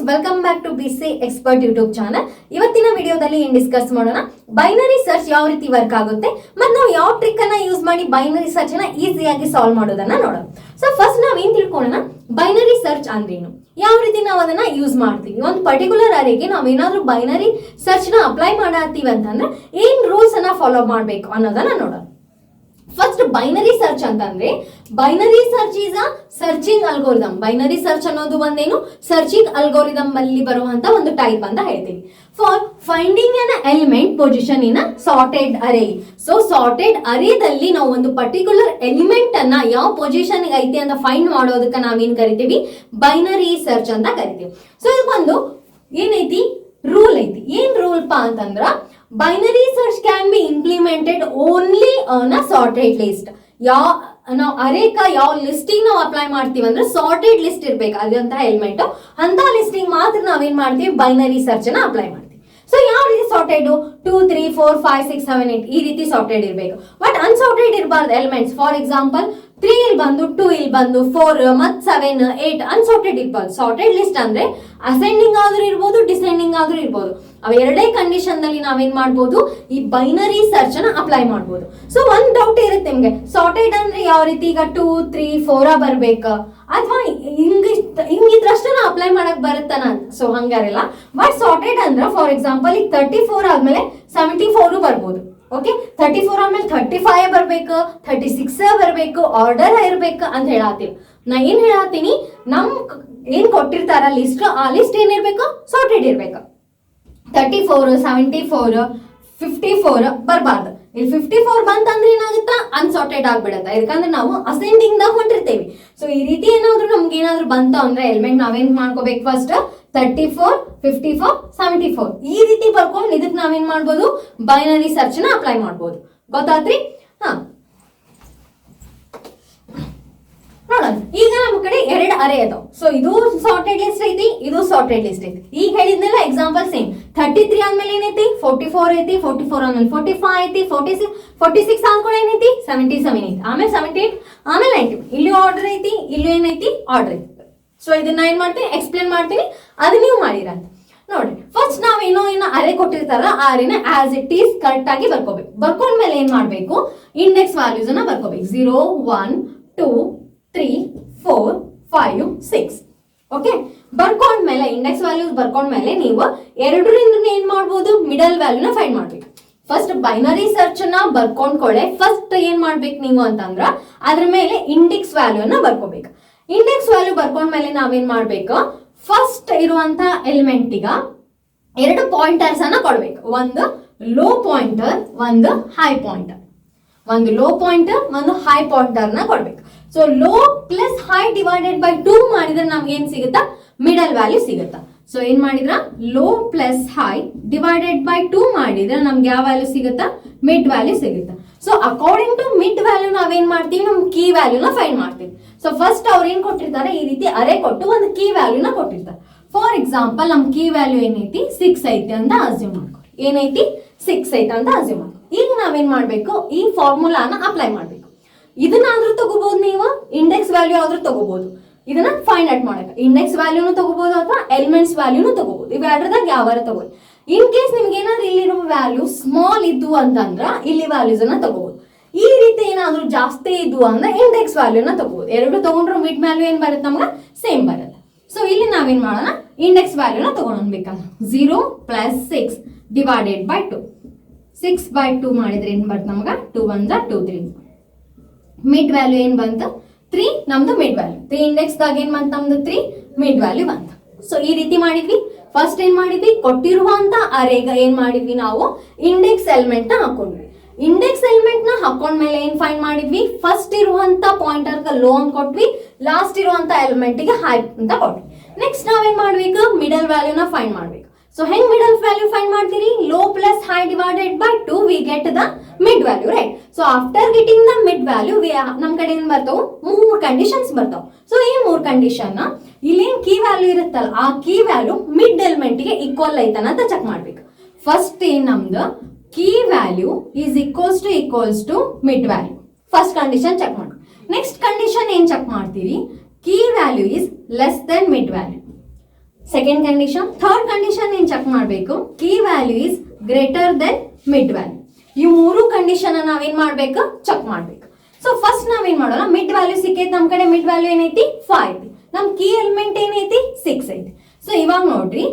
Welcome back to BC expert YouTube channel. ಇವತ್ತಿನ ವಿಡಿಯೋದಲ್ಲಿ ಏನ್ ಡಿಸ್ಕಸ್ ಮಾಡೋಣ, ಬೈನರಿ ಸರ್ಚ್ ಯಾವ ರೀತಿ ವರ್ಕ್ ಆಗುತ್ತೆ ಮತ್ತು ನಾವು ಯಾವ ಟ್ರಿಕ್ ಅನ್ನ ಯೂಸ್ ಮಾಡಿ ಬೈನರಿ ಸರ್ಚ್ ಅನ್ನ ಈಸಿಯಾಗಿ ಸಾಲ್ವ್ ಮಾಡೋದನ್ನ ನೋಡೋಣ. ಸೊ ಫಸ್ಟ್ ನಾವ್ ಏನ್ ತಿಳ್ಕೊಳ್ಳೋಣ, ಬೈನರಿ ಸರ್ಚ್ ಅಂದ್ರೇನು, ಯಾವ ರೀತಿ ನಾವು ಅದನ್ನ ಯೂಸ್ ಮಾಡ್ತೀವಿ. ಒಂದು ಪರ್ಟಿಕ್ಯುಲರ್ ಅರೇಗೆ ನಾವ್ ಏನಾದ್ರೂ ಬೈನರಿ ಸರ್ಚ್ ನ ಅಪ್ಲೈ ಮಾಡತ್ತೀವಿ ಅಂತಂದ್ರೆ ಏನ್ ರೂಲ್ಸ್ ಅನ್ನ ಫಾಲೋ ಮಾಡ್ಬೇಕು ಅನ್ನೋದನ್ನ ನೋಡೋಣ. ಫಸ್ಟ್ ಬೈನರಿ ಸರ್ಚ್ ಅಂತಂದ್ರೆ binary search is a searching algorithm. Binary search ಅನ್ನೋದು ಒಂದೇನು ಸರ್ಚಿಂಗ್ ಅಲ್ಗೋರಿದಮ್ ಅಲ್ಲಿ ಬರುವಂತ ಒಂದು ಟೈಪ್ ಅಂತ ಹೇಳ್ತೀವಿ. For finding an element position in a sorted array. So sorted ಅರೇದಲ್ಲಿ ನಾವು ಒಂದು ಪರ್ಟಿಕ್ಯುಲರ್ ಎಲಿಮೆಂಟ್ ಅನ್ನ ಯಾವ ಪೊಸಿಷನ್ ಐತಿ ಅಂತ ಫೈಂಡ್ ಮಾಡೋದಕ್ಕೆ ನಾವೇನ್ ಕರಿತೀವಿ, ಬೈನರಿ ಸರ್ಚ್ ಅಂತ ಕರಿತೀವಿ. ಸೊ ಇದಕ್ಕೊಂದು ಏನೈತಿ ರೂಲ್ ಐತಿ. ಏನ್ ರೂಲ್ ಪಾ ಅಂತಂದ್ರ, binary search can be implemented only on a sorted list. ನಾವು ಅರೇಕ ಯಾವ ಲಿಸ್ಟಿಂಗ್ ನಾವು ಅಪ್ಲೈ ಮಾಡ್ತೀವಿ ಅಂದ್ರೆ ಸಾರ್ಟೆಡ್ ಲಿಸ್ಟ್ ಇರ್ಬೇಕು ಅದಂತ ಎಲಿಮೆಂಟ್, ಅಂತ ಲಿಸ್ಟಿಂಗ್ ಮಾತ್ರ ನಾವೇನ್ ಮಾಡ್ತೀವಿ, ಬೈನರಿ ಸರ್ಚ್ ನ ಅಪ್ಲೈ ಮಾಡ್ತೀವಿ. ಸೊ ಯಾವ ರೀತಿ ಸಾರ್ಟೆಡ್ 2 3 4 5 6 7 8 ಈ ರೀತಿ ಸಾರ್ಟೆಡ್ ಇರಬೇಕು. ಬಟ್ ಅನ್ಸಾರ್ಟೆಡ್ ಇರಬಾರ್ದು ಎಲಿಮೆಂಟ್ಸ್. ಫಾರ್ ಎಕ್ಸಾಂಪಲ್ 3 ಇಲ್ಲಿ ಬಂದು 2 ಇಲ್ಲಿ ಬಂದು 4 ಮತ್ 7 8 ಅನ್ಸಾರ್ಟೆಡ್ ಇರ್ಬಾರ್ದು. ಸಾರ್ಟೆಡ್ ಲಿಸ್ಟ್ ಅಂದ್ರೆ ಅಸೆಂಡಿಂಗ್ ಆದ್ರೂ ಇರ್ಬೋದು, ಡಿಸೆಂಡಿಂಗ್ ಆದ್ರೂ ಇರ್ಬೋದು. ಅವ ಎರಡೇ ಕಂಡೀಷನ್ ನಲ್ಲಿ ನಾವೇನ್ ಮಾಡ್ಬೋದು, ಈ ಬೈನರಿ ಸರ್ಚ್ ನ ಅಪ್ಲೈ ಮಾಡ್ಬೋದು. ಸೊ ಒಂದ್ ಡೌಟ್ ಇರುತ್ತೆ ನಿಮ್ಗೆ, ಸಾರ್ಟೆಡ್ ಅಂದ್ರೆ ಯಾವ ರೀತಿ, ಈಗ 2 3 4 ಬರ್ಬೇಕ ಅಥವಾ ಹಿಂಗಿದ್ರಷ್ಟೇ ಅಪ್ಲೈ ಮಾಡಕ್ ಬರುತ್ತಾನ ಅಂತ. ಸೊ ಹಂಗಾರಿಲ್ಲ. ಬಟ್ ಸಾರ್ಟೆಡ್ ಅಂದ್ರೆ ಫಾರ್ ಎಕ್ಸಾಂಪಲ್ ಈಗ 34 ಆದ್ಮೇಲೆ 74 ಬರ್ಬೋದು. ಓಕೆ, 34 ಆದ್ಮೇಲೆ 35 ಬರ್ಬೇಕು, 36 ಬರ್ಬೇಕು, ಆರ್ಡರ್ ಇರ್ಬೇಕು ಅಂತ ಹೇಳತ್ತೀವಿ. ನಾ ಏನ್ ಹೇಳತ್ತೀನಿ, ನಮ್ ಏನ್ ಕೊಟ್ಟಿರ್ತಾರ ಲಿಸ್ಟ್, ಆ ಲಿಸ್ಟ್ ಏನಿರ್ಬೇಕು, ಸಾರ್ಟೆಡ್ ಇರ್ಬೇಕು. 34 74 54 ಬರ್ಬಾರ್ದು. ಇಲ್ಲಿ 54 ಬಂತಂದ್ರೆ ಏನಾಗುತ್ತಾ, ಅನ್ಸಾರ್ಟೆಡ್ ಆಗ್ಬಿಡತ್ತೆ. ಯಾಕಂದ್ರೆ ನಾವು ಅಸೆಂಡಿಂಗ್ ದಾಗ ಹೊಂಟಿರ್ತೇವಿ. ಸೊ ಈ ರೀತಿ ಏನಾದ್ರು ನಮ್ಗೆ ಏನಾದ್ರು ಬಂತ ಅಂದ್ರೆ ಎಲಿಮೆಂಟ್ ನಾವೇನ್ ಮಾಡ್ಕೋಬೇಕು, ಫಸ್ಟ್ 34 54 74 ಈ ರೀತಿ ಬರ್ಕೊಂಡು ಇದಕ್ಕೆ ನಾವೇನ್ ಮಾಡ್ಬೋದು, ಬೈನರಿ ಸರ್ಚ್ ನ ಅಪ್ಲೈ ಮಾಡ್ಬೋದು. ಗೊತ್ತಾತ್ರಿ? ನೋಡೋಣ. ಈಗ ನಮ್ಮ ಕಡೆ ಎರಡು ಅರೇ ಅದಾವ. ಸೊ ಇದು ಸಾರ್ಟೆಡ್ ಲಿಸ್ಟ್ ಐತಿ, ಇದು ಸಾರ್ಟೆಡ್ ಲಿಸ್ಟ್ ಐತಿ. ಈಗ ಹೇಳಿದ್ನೆಲ್ಲ ಎಕ್ಸಾಂಪಲ್ ಸೇಮ್. 33 ಆದ್ಮೇಲೆ ಏನೈತಿ, 44 ಐತಿ, 44 ಆದ್ಮೇಲೆ 45 ಐತಿ, 46 ಆದ್ಮೇಲೆ ಏನೈತಿ, 77 ಐತಿ, ಆಮೇಲೆ 78, ಆಮೇಲೆ 90. ಇಲ್ಲಿ ಆರ್ಡರ್ ಐತಿ, ಇಲ್ಲಿ ಏನೈತಿ, ಆರ್ಡರ್ ಐತಿ. ಸೊ ಇದನ್ನ ಏನ್ ಮಾಡ್ತೀನಿ, ಎಕ್ಸ್ಪ್ಲೇನ್ ಮಾಡ್ತೀನಿ, ಅದು ನೀವು ಮಾಡಿರಂತ ನೋಡಿ. ಫಸ್ಟ್ ನಾವೇನೋ ಅರೆ ಕೊಟ್ಟಿರ್ತಾರ, ಆ ಅರೆನ ಆಸ್ ಇಟ್ ಈಸ್ ಕರೆಕ್ಟ್ ಆಗಿ ಬರ್ಕೋಬೇಕು. ಬರ್ಕೊಂಡ್ಮೇಲೆ ಏನ್ ಮಾಡ್ಬೇಕು, ಇಂಡೆಕ್ಸ್ ವ್ಯಾಲ್ಯೂಸ್ ಅನ್ನ ಬರ್ಕೋಬೇಕು. 0 1 2 3 4 5 6. ಓಕೆ, ಬರ್ಕೊಂಡ್ಮೇಲೆ ಇಂಡೆಕ್ಸ್ ವ್ಯಾಲ್ಯೂಸ್ ಬರ್ಕೊಂಡ್ಮೇಲೆ ನೀವು ಎರಡರಿಂದ ಏನ್ ಮಾಡ್ಬೋದು, ಮಿಡಲ್ ವ್ಯಾಲ್ಯೂನ ಫೈಂಡ್ ಮಾಡ್ಬೇಕು. ಫಸ್ಟ್ ಬೈನರಿ ಸರ್ಚ್ ನ ಬರ್ಕೊಂಡ್ಕೊಳ್ಳೆ ಫಸ್ಟ್ ಏನ್ ಮಾಡ್ಬೇಕು ನೀವು ಅಂತಂದ್ರ, ಅದ್ರ ಮೇಲೆ ಇಂಡೆಕ್ಸ್ ವ್ಯಾಲ್ಯೂನ ಬರ್ಕೋಬೇಕು. ಇಂಡೆಕ್ಸ್ ವ್ಯಾಲ್ಯೂ ಬರ್ಕೊಂಡ್ಮೇಲೆ ನಾವೇನ್ ಮಾಡ್ಬೇಕು, ಫಸ್ಟ್ ಇರುವಂತ ಎಲಿಮೆಂಟಿಗ ಎರಡು ಪಾಯಿಂಟರ್ಸ್ ಅನ್ನ ಕೊಡ್ಬೇಕು. ಒಂದು ಲೋ ಪಾಯಿಂಟರ್, ಒಂದು ಹೈ ಪಾಯಿಂಟರ್. ಒಂದು ಲೋ ಪಾಯಿಂಟರ್, ಒಂದು ಹೈ ಪಾಯಿಂಟರ್ ನ ಕೊಡ್ಬೇಕು. So low plus high divided by 2 ಮಾಡಿದ್ರೆ ನಮ್ಗೆ ಏನ್ ಸಿಗುತ್ತಾ, ಮಿಡಲ್ ವ್ಯಾಲ್ಯೂ ಸಿಗುತ್ತಾ. ಸೊ ಏನ್ ಮಾಡಿದ್ರ, low plus high divided by 2 ಮಾಡಿದ್ರೆ ನಮ್ಗೆ ಯಾವ ವ್ಯಾಲ್ಯೂ ಸಿಗುತ್ತಾ, ಮಿಡ್ ವ್ಯಾಲ್ಯೂ ಸಿಗುತ್ತಾ. So according to mid value ನಾವೇನ್ ಮಾಡ್ತೀವಿ, ನಮ್ ಕೀ ವ್ಯಾಲ್ಯೂನ ಫೈಂಡ್ ಮಾಡ್ತೀವಿ. ಸೊ ಫಸ್ಟ್ ಅವ್ರು ಏನ್ ಕೊಟ್ಟಿರ್ತಾರೆ, ಈ ರೀತಿ ಅರೆ ಕೊಟ್ಟು ಒಂದು ಕೀ ವ್ಯಾಲ್ಯೂನ ಕೊಟ್ಟಿರ್ತಾರೆ. ಫಾರ್ ಎಕ್ಸಾಂಪಲ್ ನಮ್ ಕೀ ವ್ಯಾಲ್ಯೂ ಏನೈತಿ, 6 ಐತಿ ಅಂತ ಅಸ್ಯೂಮ್ ಮಾಡ್ಕೊ. ಏನೈತಿ, 6 ಐತಿ ಅಂತ ಅಸ್ಯೂಮ್ ಮಾಡ್ಕೊ. ಈಗ ನಾವೇನ್ ಮಾಡ್ಬೇಕು, ಈ ಫಾರ್ಮುಲಾನ ಅಪ್ಲೈ ಮಾಡ್ಬೇಕು. ಇದನ್ನಾದ್ರೂ ತಗೋಬಹುದು, ನೀವು ಇಂಡೆಕ್ಸ್ ವ್ಯಾಲ್ಯೂ ಆದ್ರೂ ತಗೋಬಹುದು. ಇದನ್ನ ಫೈಂಡ್ ಔಟ್ ಮಾಡಬೇಕು. ಇಂಡೆಕ್ಸ್ ವ್ಯಾಲ್ಯೂನು ತಗೋಬಹುದು ಅಥವಾ ಎಲಿಮೆಂಟ್ಸ್ ವ್ಯಾಲ್ಯೂನು ತಗೋಬಹುದು. ಇವೆರಡದಾಗ ಯಾವಾರ ತಗೋಬಹುದು. ಇನ್ ಕೇಸ್ ನಿಮ್ಗೆ ಏನಾದ್ರು ಇಲ್ಲಿರುವ ವ್ಯಾಲ್ಯೂ ಸ್ಮಾಲ್ ಇದ್ದು ಅಂತಂದ್ರ ಇಲ್ಲಿ ವ್ಯಾಲ್ಯೂಸ್ ಅನ್ನ ತಗೋಬಹುದು. ಈ ರೀತಿ ಏನಾದ್ರು ಜಾಸ್ತಿ ಇದ್ದು ಅಂದ್ರೆ ಇಂಡೆಕ್ಸ್ ವ್ಯಾಲ್ಯೂನ ತಗೋಬಹುದು. ಎರಡು ತಗೊಂಡ್ರು ಮಿಡ್ ವ್ಯಾಲ್ಯೂ ಏನ್ ಬರುತ್ತೆ, ನಮ್ಗೆ ಸೇಮ್ ಬರುತ್ತೆ. ಸೊ ಇಲ್ಲಿ ನಾವೇನ್ ಮಾಡೋಣ, ಇಂಡೆಕ್ಸ್ ವ್ಯಾಲ್ಯೂನ ತಗೊಂಡ್ಬೇಕಂದ್ರೆ 0 ಪ್ಲಸ್ 6 ಡಿವೈಡೆಡ್ ಬೈ 2. 6 ಬೈ 2 ಮಾಡಿದ್ರೆ ಏನ್ ಬರುತ್ತೆ ನಮ್ಗೆ, 2 1 2 3. ಮಿಡ್ ವ್ಯಾಲ್ಯೂ ಏನ್ ಬಂತು, 3 ನಮ್ದು ಮಿಡ್ ವ್ಯಾಲ್ಯೂ. 3 ಇಂಡೆಕ್ಸ್ ದಾಗ ಏನ್ ಬಂತು ನಮ್ದು 3, ಮಿಡ್ ವ್ಯಾಲ್ಯೂ ಬಂತು. ಸೊ ಈ ರೀತಿ ಮಾಡಿದ್ವಿ. ಫಸ್ಟ್ ಏನ್ ಮಾಡಿದ್ವಿ, ಕೊಟ್ಟಿರುವಂತ ಅರೇಗ ಏನ್ ಮಾಡಿದ್ವಿ, ನಾವು ಇಂಡೆಕ್ಸ್ ಎಲಿಮೆಂಟ್ ನ ಹಾಕೊಂಡ್ವಿ. ಇಂಡೆಕ್ಸ್ ಎಲಿಮೆಂಟ್ ನ ಹಾಕೊಂಡ್ಮೇಲೆ ಏನ್ ಫೈಂಡ್ ಮಾಡಿದ್ವಿ, ಫಸ್ಟ್ ಇರುವಂತ ಪಾಯಿಂಟರ್ ಲೋ ಅಂತ ಕೊಟ್ವಿ, ಲಾಸ್ಟ್ ಇರುವಂತ ಎಲಿಮೆಂಟ್ ಗೆ ಹೈ ಅಂತ ಕೊಟ್ವಿ. ನೆಕ್ಸ್ಟ್ ನಾವೇನ್ ಮಾಡ್ಬೇಕು, ಮಿಡಲ್ ವ್ಯಾಲ್ಯೂನ ಫೈಂಡ್ ಮಾಡ್ಬೇಕು. ಸೊ ಹೆಂಗ್ ಮಿಡಲ್ ವ್ಯಾಲ್ಯೂ ಫೈಂಡ್ ಮಾಡ್ತೀರಿ, low plus high divided by 2 we get the mid value, right. So after getting the mid value ನಮ್ ಕಡೆ ಏನ್ ಬರ್ತಾವ, 3 ಕಂಡೀಷನ್ಸ್ ಬರ್ತಾವ. ಸೊ ಈ 3 ಕಂಡೀಷನ್ ಇಲ್ಲೇನ್ ಕೀ ವ್ಯಾಲ್ಯೂ ಇರುತ್ತಲ್ಲ, ಆ ಕೀ ವ್ಯಾಲ್ಯೂ ಮಿಡ್ ಎಲಿಮೆಂಟ್ ಗೆ ಈಕ್ವಲ್ ಐತನ ಅಂತ ಚೆಕ್ ಮಾಡ್ಬೇಕು. ಫಸ್ಟ್ ಏನ್ ನಮ್ದು key value is equals to mid value. First condition check ಮಾಡಿ. ನೆಕ್ಸ್ಟ್ ಕಂಡೀಷನ್ ಏನ್ ಚೆಕ್ ಮಾಡ್ತೀರಿ, key value is less than mid value. Second condition. Third condition ಏನ್ ಚೆಕ್ ಮಾಡಬೇಕು, key value is greater than mid value. ಈ ಮೂರು condition ನಾವೇನ್ ಮಾಡ್ಬೇಕು, check ಮಾಡ್ಬೇಕು. ಸೊ ಫಸ್ಟ್ ನಾವೇನ್ ಮಾಡೋಣ, ಮಿಡ್ ವ್ಯಾಲ್ಯೂ ಸಿಕ್ಕೈತಿ ನಮ್ ಕಡೆ. ಮಿಡ್ ವ್ಯಾಲ್ಯೂ ಏನೈತಿ 5 ಐತಿ, ನಮ್ ಕೀ ಎಲಿಮೆಂಟ್ ಏನೈತಿ 6 ಐತಿ. ಸೊ ಇವಾಗ ನೋಡ್ರಿ,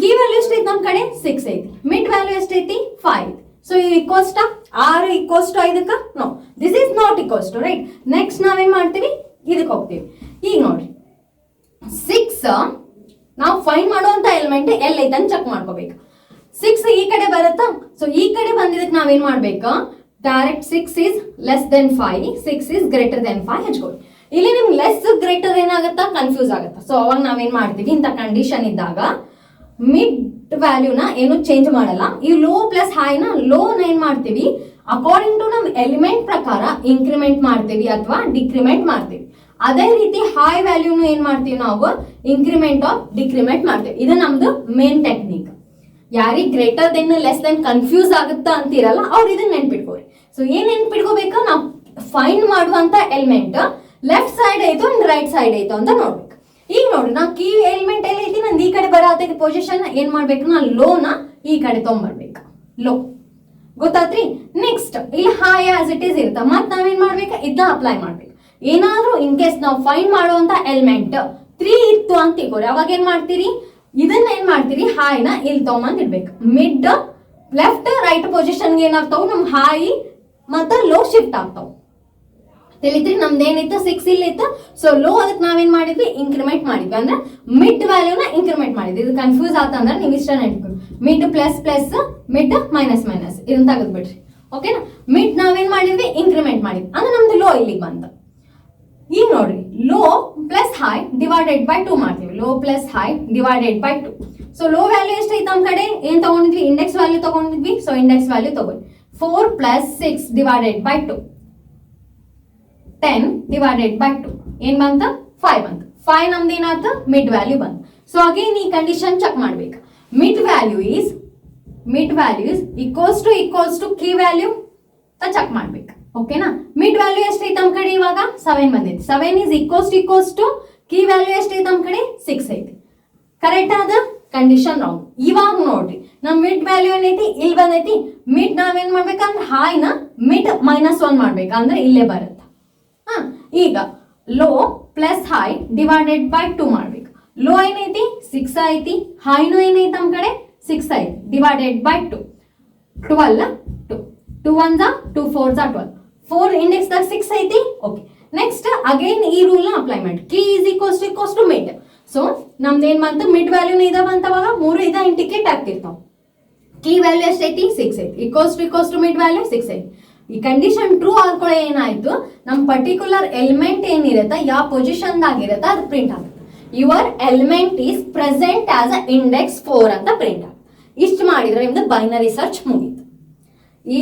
ಕೀ ವ್ಯಾಲ್ಯೂ ಎಷ್ಟೈತಿ ನಮ್ ಕಡೆ 6 ಐತಿ, ಮಿಡ್ ವ್ಯಾಲ್ಯೂ ಎಷ್ಟೈತಿ 5 ಐತಿ. ಸೊ ಇದು ಈಕ್ವಲ್ಸ್ ಟು 6 ಈಕ್ವಲ್ಸ್ ಟು 5ಕ್ಕ no, this is not equals to, right. Next ನಾವೇನ್ ಮಾಡ್ತೀವಿ, ಇದಕ್ಕೆ ಹೋಗ್ತೀವಿ. ಈಗ ನೋಡ್ರಿ 6 ನಾವು ಫೈಂಡ್ ಮಾಡುವಂತ ಎಲಿಮೆಂಟ್ ಎಲ್ ಐತೆ ಅಂತ ಚೆಕ್ ಮಾಡ್ಕೋಬೇಕು. 6 ಈ ಕಡೆ ಬರುತ್ತಾ, ಸೊ ಈ ಕಡೆ ಬಂದಿದ್ದಕ್ಕೆ ನಾವೇನ್ ಮಾಡ್ಬೇಕು, direct 6 is less than 5, 6 is greater than 5 ಹಚ್ಕೊಳ್ಳಿ. ಇಲ್ಲಿ ನಿಮ್ಗೆ ಲೆಸ್ ಗ್ರೇಟರ್ ಏನಾಗುತ್ತಾ, ಕನ್ಫ್ಯೂಸ್ ಆಗುತ್ತಾ. ಸೊ ಅವಾಗ ನಾವೇನ್ ಮಾಡ್ತೀವಿ, ಇಂಥ ಕಂಡೀಷನ್ ಇದ್ದಾಗ ಮಿಡ್ ವ್ಯಾಲ್ಯೂನ ಏನು ಚೇಂಜ್ ಮಾಡಲ್ಲ. ಈ ಲೋ ಪ್ಲಸ್ ಹೈನ, ಲೋನ ಏನ್ ಮಾಡ್ತೀವಿ, ಅಕಾರ್ಡಿಂಗ್ ಟು ನಮ್ ಎಲಿಮೆಂಟ್ ಪ್ರಕಾರ ಇನ್ಕ್ರಿಮೆಂಟ್ ಮಾಡ್ತೀವಿ ಅಥವಾ ಡಿಕ್ರಿಮೆಂಟ್ ಮಾಡ್ತೀವಿ. ಅದೇ ರೀತಿ ಹೈ ವ್ಯಾಲ್ಯೂನು ಏನ್ ಮಾಡ್ತೀವಿ ನಾವು, ಇನ್ಕ್ರಿಮೆಂಟ್ ಆರ್ ಡಿಕ್ರಿಮೆಂಟ್ ಮಾಡ್ತೀವಿ. ಇದು ನಮ್ದು ಮೇನ್ ಟೆಕ್ನಿಕ್. ಯಾರಿಗೆ greater than less than confuse ಆಗುತ್ತಾ ಅಂತೀರಲ್ಲ, ಅವ್ರು ಇದನ್ನ ನೆನ್ಪಿಟ್ಕೋರಿ. ಸೊ ಏನ್ ನೆನ್ಪಿಟ್ಕೋಬೇಕು, ನಾವು ಫೈಂಡ್ ಮಾಡುವಂತ ಎಲಿಮೆಂಟ್ ಲೆಫ್ಟ್ ಸೈಡ್ ಐತೋ ರೈಟ್ ಸೈಡ್ ಐತೋ ಅಂತ ನೋಡ್ಬೇಕು. ಈಗ ನೋಡ್ರಿ, ನಾವು ಕೀ ಎಲಿಮೆಂಟ್ ಎಲ್ಲ ಐತಿ, ನಂದು ಈ ಕಡೆ ಬರತೈತಿ ಪೊಸಿಷನ್, ಏನ್ ಮಾಡ್ಬೇಕು, ನಾ ಲೋನ ಈ ಕಡೆ ತೊಗೊಂಡ್ಬರ್ಬೇಕು, ಲೋ. ಗೊತ್ತಾತ್ರಿ. ನೆಕ್ಸ್ಟ್ ಇಲ್ಲಿ ಹೈ ಆಸ್ ಇಟ್ ಈಸ್ ಇರುತ್ತೆ, ಮತ್ ನಾವೇನ್ ಮಾಡ್ಬೇಕು, ಇದನ್ನ ಅಪ್ಲೈ ಮಾಡ್ಬೇಕು. ಏನಾದ್ರೂ ಇನ್ ಕೇಸ್ ನಾವು ಫೈಂಡ್ ಮಾಡುವಂತ ಎಲಿಮೆಂಟ್ 3 ಇತ್ತು ಅಂತ ತಿಳ್ಕೊರಿ, ಅವಾಗ ಏನ್ ಮಾಡ್ತೀರಿ, ಇದನ್ನ ಏನ್ ಮಾಡ್ತೀರಿ, ಹಾಯ್ನ ಇಲ್ಲಿ ತಗೊಂಡ್ ಇಡ್ಬೇಕು. ಮಿಡ್ ಲೆಫ್ಟ್ ರೈಟ್ ಪೊಸಿಷನ್ಗೆ ಏನಾಗ್ತಾವ, ನಮ್ ಹೈ ಮತ್ತೆ ಲೋ ಶಿಫ್ಟ್ ಆಗ್ತಾವ. ತಿಳಿದ್ರಿ, ನಮ್ದು ಏನಿತ್ತು 6 ಇಲ್ಲಿ ಇತ್ತು, ಸೊ ಲೋ ಅದಕ್ಕೆ ನಾವೇನ್ ಮಾಡಿದ್ವಿ, ಇನ್ಕ್ರಿಮೆಂಟ್ ಮಾಡಿದ್ವಿ. ಅಂದ್ರೆ ಮಿಡ್ ವ್ಯಾಲ್ಯೂನ ಇನ್ಕ್ರಿಮೆಂಟ್ ಮಾಡಿದ್ವಿ. ಇದು ಕನ್ಫ್ಯೂಸ್ ಆತಂದ್ರೆ ನೀವು ಇಷ್ಟ ನೆನ್ಕೊಂಡು mid plus plus, mid minus minus ಇದನ್ನ ತೆಗೆದ್ಬಿಡ್ರಿ. ಓಕೆನಾ. ಮಿಡ್ ನಾವೇನ್ ಮಾಡಿದ್ವಿ, ಇನ್ಕ್ರಿಮೆಂಟ್ ಮಾಡಿದ್ವಿ, ಅಂದ್ರೆ ನಮ್ದು ಲೋ ಇಲ್ಲಿಗೆ ಬಂತ. ಈಗ ನೋಡ್ರಿ, low plus high divided by 2 ಮಾಡ್ತೀವಿ. Low plus high divided by 2. So low value ಎಷ್ಟೈತೆ ನಮ್ಮ ಕಡೆ, ಏನ್ ತಗೊಂಡಿದ್ವಿ, ಇಂಡೆಕ್ಸ್ ವ್ಯಾಲ್ಯೂ ತಗೊಂಡಿದ್ವಿ. ಸೊ ಇಂಡೆಕ್ಸ್ ವ್ಯಾಲ್ಯೂ ತಗೊಂಡ್ವಿ. 4 plus 6 divided by 2, 10 divided by 2 ಏನ್ ಬಂತ, 5 ಬಂತ. 5 ನಮ್ದು ಏನಾಯ್ತು, ಮಿಡ್ ವ್ಯಾಲ್ಯೂ ಬಂತ. ಸೊ ಅಗೇನ್ ಈ ಕಂಡೀಷನ್ ಚೆಕ್ ಮಾಡ್ಬೇಕು. Mid value is equals to key value check ಮಾಡ್ಬೇಕು. ಓಕೆನಾ. ಮಿಡ್ ವ್ಯಾಲ್ಯೂ ಎಷ್ಟೈತೆ ನಮ್ಮ ಕಡೆ, ಇವಾಗ 7 ಬಂದೈತಿ. 7 is equals to key value ಎಷ್ಟೈತೆ ನಮ್ಮ ಕಡೆ, 6 ಐತಿ. ಕರೆಕ್ಟ್ ಆದ ಕಂಡೀಷನ್ ರಾಂಗ್. ಇವಾಗ ನೋಡ್ರಿ, ನಮ್ ಮಿಡ್ ವ್ಯಾಲ್ಯೂ ಏನೈತಿ, ಇಲ್ಲಿ ಬಂದೈತಿ. ಮಿಡ್ ನಾವೇನ್ ಮಾಡ್ಬೇಕಂದ್ರೆ ಹಾಯ್ನ ಮಿಡ್ -1 ಮಾಡ್ಬೇಕು, ಅಂದ್ರೆ ಇಲ್ಲೇ ಬರುತ್ತೆ. ಈಗ low plus high divided by 2 ಮಾಡ್ಬೇಕು. ಲೋ ಏನೈತಿ 6 ಐತಿ, ಹೈನು ಏನೈತಿ ನಮ್ಮ ಕಡೆ 6 ಐತಿ, ಡಿವೈಡೆಡ್ ಬೈ 2. 12 2 1 2 4 12. 4 ಇಂಡೆಕ್ಸ್ ದಾಗ 6 ಐತಿ. ಓಕೆ. ನೆಕ್ಸ್ಟ್ ಅಗೈನ್ ಈ ರೂಲ್ ನ ಅಪ್ಲೈ ಮಾಡಿ. Key is equals to mid. So ನಮ್ದು ಏನ್ ಬಂತು, ಮಿಡ್ ವ್ಯಾಲ್ಯೂನ ಇದಾವ ಅಂತವಾಗ 3 ಇದ ಇಂಡಿಕೇಟ್ ಆಗ್ತಿರ್ತಾವ. ಕೀ ವ್ಯಾಲ್ಯೂ ಎಷ್ಟೈತಿ, 6 ಐತಿ. ಈಕ್ವಲ್ಸ್ ಟು ಮಿಡ್ ವ್ಯಾಲ್ಯೂ 6 ಐತಿ. ಈ ಕಂಡೀಷನ್ ಟ್ರೂ ಆದ್ಕೊಳ್ಳೆ ಏನಾಯ್ತು, ನಮ್ ಪರ್ಟಿಕ್ಯುಲರ್ ಎಲಿಮೆಂಟ್ ಏನಿರುತ್ತೆ, ಯಾವ ಪೊಸಿಷನ್ ದಾಗಿರುತ್ತೆ ಅದು ಪ್ರಿಂಟ್ ಆಗುತ್ತೆ. Your element is present as a index 4 ಅಂತ ಪ್ರಿಂಟ್ ಆಗುತ್ತೆ. ಇಷ್ಟು ಮಾಡಿದ್ರೆ ನಿಮ್ದು ಬೈನರಿ ಸರ್ಚ್ ಮುಗೀತು.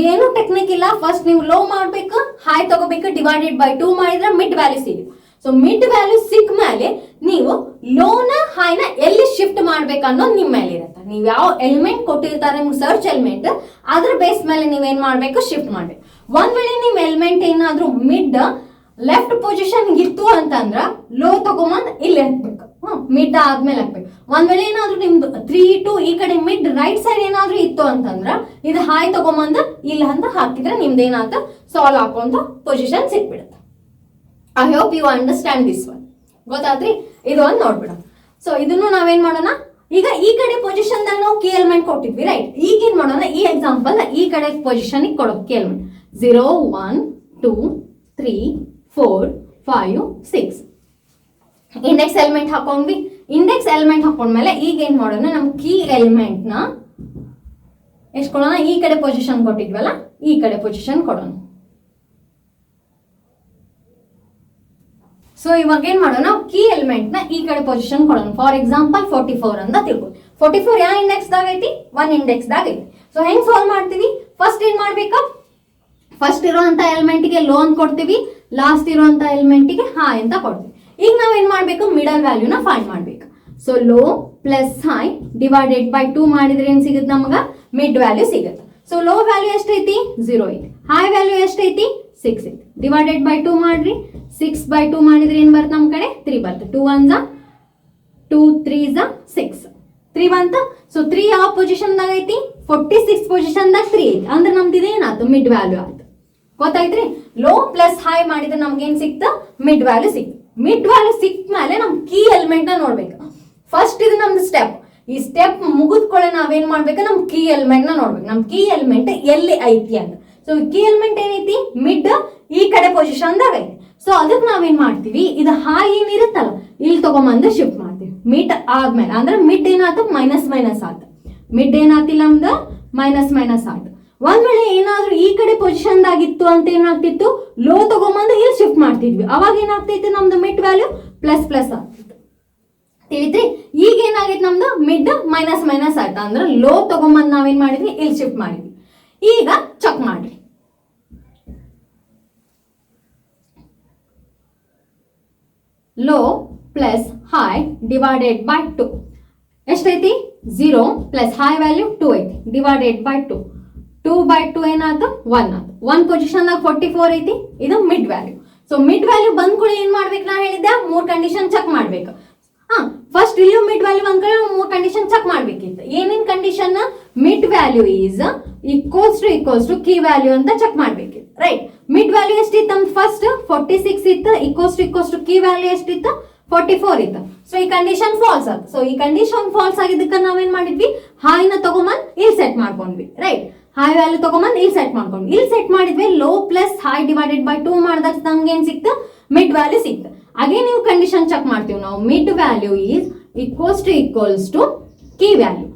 ಏನು ಟೆಕ್ನಿಕ್ ಇಲ್ಲ. ಫಸ್ಟ್ ನೀವು ಲೋ ಮಾಡ್ಬೇಕು, ಹೈ ತಗೋಬೇಕು, ಡಿವೈಡೆಡ್ ಬೈ 2 ಮಾಡಿದ್ರೆ ಮಿಡ್ ವ್ಯಾಲ್ಯೂ ಸಿಗುತ್ತೆ. ಸೊ ಮಿಡ್ ವ್ಯಾಲ್ಯೂ ಸಿಕ್ಕ ಮೇಲೆ ನೀವು ಲೋನ ಹೈನ ಎಲ್ಲಿ ಶಿಫ್ಟ್ ಮಾಡ್ಬೇಕು ಅನ್ನೋದು ನಿಮ್ಮ ಮೇಲೆ ಇರುತ್ತೆ. ನೀವು ಯಾವ ಎಲಿಮೆಂಟ್ ಕೊಟ್ಟಿರ್ತಾರೆ ನಿಮ್ಗೆ ಸರ್ಚ್ ಎಲಿಮೆಂಟ್, ಅದ್ರ ಬೇಸ್ ಮೇಲೆ ನೀವೇನ್ ಮಾಡ್ಬೇಕು, ಶಿಫ್ಟ್ ಮಾಡ್ಬೇಕು. ಒಂದ್ ವೇಳೆ ನಿಮ್ ಎಲಿಮೆಂಟ್ ಏನಾದ್ರೂ ಮಿಡ್ ಲೆಫ್ಟ್ ಪೊಸಿಷನ್ ಇತ್ತು ಅಂತಂದ್ರ ಲೋ ತಗೊಂಬಂದ್ ಇಲ್ಲಿ ಹಾಕ್ಬೇಕು. ಮಿಡ್ ಆದ್ಮೇಲೆ ಹಾಕ್ಬೇಕು. ಒಂದ್ ವೇಳೆ ಏನಾದ್ರು ನಿಮ್ದು 3 2 ಈ ಕಡೆ ಮಿಡ್ ರೈಟ್ ಸೈಡ್ ಏನಾದ್ರು ಇತ್ತು ಅಂತಂದ್ರ ಇದು ಹೈ ತಗೊಂಬಂದ್ ಇಲ್ಲಿ ಅಂತ ಹಾಕಿದ್ರೆ ನಿಮ್ದು ಏನಾತ ಸಾಲ್ವ್ ಹಾಕೊಂತ ಪೊಸಿಷನ್ ಸಿಕ್ಬಿಡುತ್ತೆ. I hope you understand this one. ಗೊತ್ತಾದ್ರಿ? ಇದು ಒಂದು ನೋಡ್ಬಿಡ. ಸೊ ಇದನ್ನು ನಾವೇನ್ ಮಾಡೋಣ, ಈಗ ಈ ಕಡೆ ಪೊಸಿಷನ್ ದಾಗ ನಾವು ಕೀ ಎಲಿಮೆಂಟ್ ಕೊಟ್ಟಿದ್ವಿ, ರೈಟ್? ಈಗ ಏನ್ ಮಾಡೋಣ, ಈ ಎಕ್ಸಾಂಪಲ್ ಈ ಕಡೆ ಪೊಸಿಷನ್ ಕೊಡೋದು ಕೀ ಎಲಿಮೆಂಟ್ 0 1 2 3 4 5 6 ಇಂಡೆಕ್ಸ್ ಎಲಿಮೆಂಟ್ ಹಾಕೊಂಡ್ವಿ. ಇಂಡೆಕ್ಸ್ ಎಲಿಮೆಂಟ್ ಹಾಕೊಂಡ್ಮೇಲೆ ಈಗ ಏನ್ ಮಾಡೋಣ, ನಮ್ ಕೀ ಎಲಿಮೆಂಟ್ ನ ಎಷ್ಟು ಕೊಡೋಣ, ಈ ಕಡೆ ಪೊಸಿಷನ್ ಕೊಟ್ಟಿದ್ವಲ್ಲ ಈ ಕಡೆ ಪೊಸಿಷನ್ ಕೊಡೋಣ. ಸೊ ಇವಾಗ ಏನ್ ಮಾಡೋಣ, ಕೀ ಎಲಿಮೆಂಟ್ ನ ಈ ಕಡೆ ಪೊಸಿಷನ್ ಕೊಡೋಣ. ಫಾರ್ ಎಕ್ಸಾಂಪಲ್ 44 ಅಂತ ತಿಳ್ಕೊಳ್ಳಿ. 44 ಯಾವ ಇಂಡೆಕ್ಸ್ ದಾಗ ಐತಿ, 1 ಇಂಡೆಕ್ಸ್ ದಾಗ ಐತಿ. ಸೊ ಹೆಂಗ್ ಸಾಲ್ವ್ ಮಾಡ್ತೀವಿ, ಫಸ್ಟ್ ಏನ್ ಮಾಡ್ಬೇಕು, ಫಸ್ಟ್ ಇರುವಂತ ಎಲಿಮೆಂಟ್ ಗೆ ಲೋ ಅಂತ ಕೊಡ್ತೀವಿ, ಲಾಸ್ಟ್ ಇರುವಂತ ಎಲಿಮೆಂಟ್ ಗೆ ಹೈ ಅಂತ ಕೊಡ್ತೀವಿ. ಈಗ ನಾವ್ ಏನ್ ಮಾಡ್ಬೇಕು, ಮಿಡಲ್ ವ್ಯಾಲ್ಯೂನ ಫೈಂಡ್ ಮಾಡ್ಬೇಕು. So low plus high divided by 2 ಮಾಡಿದ್ರೆ ಏನ್ ಸಿಗುತ್ತೆ, ನಮಗ ಮಿಡ್ ವ್ಯಾಲ್ಯೂ ಸಿಗುತ್ತೆ. ಸೊ ಲೋ ವ್ಯಾಲ್ಯೂ ಎಷ್ಟೈತಿ, 0 ಐತಿ. ಹೈ ವ್ಯಾಲ್ಯೂ ಎಷ್ಟೈತಿ, 6 ಐತಿ. ಡಿವೈಡೆಡ್ ಬೈ 2 ಮಾಡ್ರಿ. 6 ಬೈ 2 ಮಾಡಿದ್ರೆ ಏನ್ ಬರುತ್ತೆ ನಮ್ ಕಡೆ, 3 ಬರುತ್ತೆ. 2 1 2 3s 6 3 ಬಂತ. ಸೊ 3 ಯಾವ ಪೊಸಿಷನ್ದಾಗ ಐತಿ 46 ಪೊಸಿಷನ್ದಾಗ 3 ಐತಿ ಅಂದ್ರೆ ನಮ್ದು ಇದೇನಾಯ್ತು ಮಿಡ್ ವ್ಯಾಲ್ಯೂ ಆಯ್ತು. ಗೊತ್ತಾಯ್ತ್ರಿ? ಲೋ ಪ್ಲಸ್ ಹೈ ಮಾಡಿದ್ರೆ ನಮ್ಗೆ ಏನ್ ಸಿಕ್ತ ಮಿಡ್ ವ್ಯಾಲ್ಯೂ ಸಿಕ್ತು. ಮಿಡ್ ವ್ಯಾಲ್ಯೂ ಸಿಕ್ಕ ಮೇಲೆ ನಮ್ ಕೀ ಎಲಿಮೆಂಟ್ ನ ನೋಡ್ಬೇಕು. ಫಸ್ಟ್ ಇದು ನಮ್ದು ಸ್ಟೆಪ್. ಈ ಸ್ಟೆಪ್ ಮುಗಿದ್ಕೊಳ್ಳೆ ನಾವೇನ್ ಮಾಡ್ಬೇಕು ನಮ್ ಕೀ ಎಲಿಮೆಂಟ್ ನ ನೋಡ್ಬೇಕು. ನಮ್ ಕೀ ಎಲಿಮೆಂಟ್ ಎಲ್ಲಿ ಐತಿ ಅಂತ. ಸೊ ಕೀ ಎಲಿಮೆಂಟ್ ಏನೈತಿ ಮಿಡ್ ಈ ಕಡೆ ಪೊಸಿಷನ್ದಾಗ ಐತಿ. ಸೊ ಅದಕ್ಕೆ ನಾವೇನ್ ಮಾಡ್ತೀವಿ ಇದು ಹೈ ಏನಿರುತ್ತಲ್ಲ ಇಲ್ಲಿ ತಗೊಂಬಂದು ಶಿಫ್ಟ್ ಮಾಡ್ತೀವಿ. ಮಿಡ್ ಆದ್ಮೇಲೆ ಅಂದ್ರೆ ಮಿಡ್ ಏನಾಯ್ತು ಮೈನಸ್ ಮೈನಸ್ ಆಯ್ತು. ಮಿಡ್ ಏನಾತಿಲ್ಲ ನಮ್ದು ಮೈನಸ್ ಮೈನಸ್ ಆಯ್ತು. ಒಂದ್ ವೇಳೆ ಏನಾದ್ರೂ ಈ ಕಡೆ ಪೊಸಿಷನ್ ಆಗಿತ್ತು ಅಂತ ಏನಾಗ್ತಿತ್ತು ಲೋ ತಗೊಂಬಂದು ಇಲ್ಲಿ ಶಿಫ್ಟ್ ಮಾಡ್ತಿದ್ವಿ. ಅವಾಗ ಏನಾಗ್ತೈತಿ ನಮ್ದು ಮಿಡ್ ವ್ಯಾಲ್ಯೂ ಪ್ಲಸ್ ಪ್ಲಸ್ ಆಗ್ತಿತ್ತು. ತಿಳಿದ್ರಿ? ಈಗ ಏನಾಗೈತಿ ನಮ್ದು ಮಿಡ್ ಮೈನಸ್ ಮೈನಸ್ ಆಯ್ತಾ ಅಂದ್ರೆ ಲೋ ತಗೊಂಬಂದು ನಾವೇನ್ ಮಾಡಿದ್ವಿ ಇಲ್ಲಿ ಶಿಫ್ಟ್ ಮಾಡಿದ್ವಿ. ಈಗ ಚೆಕ್ ಮಾಡ್ರಿ. Low plus high divided by 2 ಎಷ್ಟೈತಿ 0 ಪ್ಲಸ್ ಹೈ ವ್ಯಾಲ್ಯೂ 2 ಐತಿ ಡಿವೈಡೆಡ್ ಬೈ 2 2 by 2 ಏನಾಯ್ತು 1 ಆಯ್ತು. 1 ಪೊಸಿಷನ್ ದಾಗ 44 ಐತಿ. ಇದು mid value. So mid value ಬಂದ್ ಕೂಡ ಏನ್ ಮಾಡ್ಬೇಕು ನಾ ಹೇಳಿದ್ದೆ 3 ಕಂಡೀಷನ್ ಚೆಕ್ ಮಾಡ್ಬೇಕು. ಫಸ್ಟ್ ಇಲ್ಲಿಯೂ ಮಿಡ್ ವ್ಯಾಲ್ಯೂ ಬಂದ್ ಕಡೆ 3 ಕಂಡೀಷನ್ ಚೆಕ್ ಮಾಡ್ಬೇಕಿತ್ತು. ಏನೇನ್ condition mid value is equals to key value ಅಂತ ಚೆಕ್ ಮಾಡ್ಬೇಕಿತ್ತು. ರೈಟ್? ಮಿಡ್ ವ್ಯಾಲ್ಯೂ ಎಷ್ಟಿತ್ತು ನಮ್ದು ಫಸ್ಟ್ 46 ಇತ್ತು. ಈಕ್ವಲ್ಸ್ ಟು ಕೀ ವ್ಯಾಲ್ಯೂ ಎಷ್ಟಿತ್ತು 44 ಇತ್ತು. ಸೊ ಈ ಕಂಡೀಷನ್ ಫಾಲ್ಸ್ ಆಯ್ತು. ಸೊ ಈ ಕಂಡೀಷನ್ ಫಾಲ್ಸ್ ಆಗಿದ್ದಕ್ಕ ನಾವೇನ್ ಮಾಡಿದ್ವಿ ಹಾಯ್ನ ತಗೊಂಬಂದ್ ಇಲ್ಲಿ ಸೆಟ್ ಮಾಡ್ಕೊಂಡ್ವಿ. ರೈಟ್? ಹೈ ವ್ಯಾಲ್ಯೂ ತಗೊಂಬಂದ್ ಇಲ್ಲಿ ಸೆಟ್ ಮಾಡ್ಕೊಂಡ್ವಿ. ಇಲ್ಲಿ ಸೆಟ್ ಮಾಡಿದ್ವಿ low plus high divided by 2 ಮಾಡಿದಾಗ ನಮ್ಗೆ ಏನ್ ಸಿಕ್ತು ಮಿಡ್ ವ್ಯಾಲ್ಯೂ ಸಿಕ್ತು. ಹಾಗೆ ನೀವು ಕಂಡೀಷನ್ ಚೆಕ್ ಮಾಡ್ತೀವಿ ನಾವು mid value is equals to key value.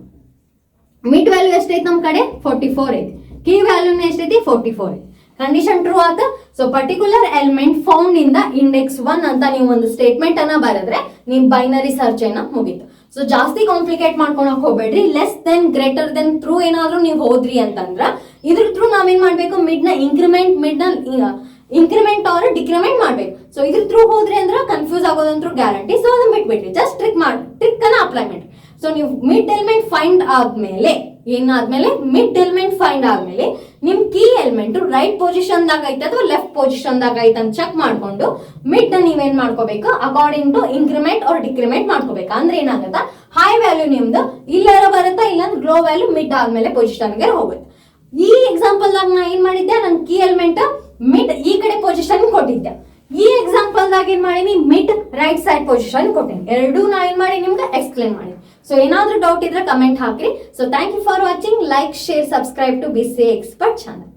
Mid value ಎಷ್ಟೈತಿ ನಮ್ ಕಡೆ 44 ಐತಿ. ಕೀ ವ್ಯಾಲ್ಯೂನ ಎಷ್ಟೈತಿ 44 ಐತಿ. ಕಂಡೀಷನ್ ಟ್ರೂ ಆತ. So particular element found in the index 1 ಅಂತ ನೀವು ಒಂದು ಸ್ಟೇಟ್ಮೆಂಟ್ ಅನ್ನ ಬರೆದ್ರೆ ನಿಮ್ ಬೈನರಿ ಸರ್ಚ್ ಏನ ಮುಗೀತು. ಸೊ ಜಾಸ್ತಿ ಕಾಂಪ್ಲಿಕೇಟ್ ಮಾಡ್ಕೊಳಕ್ ಹೋಗ್ಬೇಡ್ರಿ. Less than greater than through ಏನಾದ್ರೂ ನೀವು ಹೋದ್ರಿ ಅಂತಂದ್ರ ಇದ್ರ ಥ್ರೂ ನಾವೇನ್ ಮಾಡ್ಬೇಕು ಮಿಡ್ ನ ಇಂಕ್ರಿಮೆಂಟ್ ಆರ್ ಡಿಕ್ರಿಮೆಂಟ್ ಮಾಡ್ಬೇಕು. ಸೊ ಇದ್ರ ಥ್ರೂ ಹೋದ್ರಿ ಅಂದ್ರೆ ಕನ್ಫ್ಯೂಸ್ ಆಗೋದಂತೂ ಗ್ಯಾರಂಟಿ. ಸೊ ಅದನ್ನ ಬಿಟ್ಬಿಟ್ರಿ. ಜಸ್ಟ್ ಟ್ರಿಕ್ ಅನ್ನ ಅಪ್ಲೈ ಮಾಡಿ. ಸೊ ನೀವು ಮಿಡ್ ಎಲಿಮೆಂಟ್ ಫೈಂಡ್ ಆದ್ಮೇಲೆ ಏನಾದ್ಮೇಲೆ ಮಿಡ್ ಎಲಿಮೆಂಟ್ ಫೈಂಡ್ ಆದ್ಮೇಲೆ ನಿಮ್ ಕೀ ಎಲಿಮೆಂಟ್ ರೈಟ್ ಪೊಸಿಷನ್ ದಾಗ ಐತೆ ಅಥವಾ ಲೆಫ್ಟ್ ಪೊಸಿಷನ್ ದಾಗ ಐತೆ ಅಂತ ಚೆಕ್ ಮಾಡ್ಕೊಂಡು ಮಿಡ್ ನ ನೀವೇನ್ ಮಾಡ್ಕೋಬೇಕು according to increment or decrement ಮಾಡ್ಕೋಬೇಕು. ಅಂದ್ರೆ ಏನಾಗತ್ತಾ ಹೈ ವ್ಯಾಲ್ಯೂ ನಿಮ್ದು ಇಲ್ಲಾರ ಬರುತ್ತಾ ಇಲ್ಲಾಂದ್ರೆ ಲೋ ವ್ಯಾಲ್ಯೂ ಮಿಡ್ ಆದ್ಮೇಲೆ ಪೊಸಿಷನ್ಗೆ ಹೋಗುತ್ತೆ. ಈ ಎಕ್ಸಾಂಪಲ್ ದಾಗ ನಾ ಏನ್ ಮಾಡಿದ್ದೆ ನನ್ ಕೀ ಎಲಿಮೆಂಟ್ ಮಿಡ್ ಈ ಕಡೆ ಪೊಸಿಷನ್ ಕೊಟ್ಟಿದ್ದೆ. ಈ ಎಕ್ಸಾಂಪಲ್ ದಾಗ ಏನ್ ಮಾಡೀನಿ ಮಿಡ್ ರೈಟ್ ಸೈಡ್ ಪೊಸಿಷನ್ ಕೊಟ್ಟೇನಿ. ಎರಡೂ ನಾ ಏನ್ ಮಾಡಿ ನಿಮ್ಗೆ ಎಕ್ಸ್ಪ್ಲೇನ್ ಮಾಡಿ. ಸೊ ಏನಾದ್ರೂ ಡೌಟ್ ಇದ್ರೆ ಕಮೆಂಟ್ ಹಾಕ್ರಿ. So thank you for watching. Like, share, subscribe to BCA Expert channel.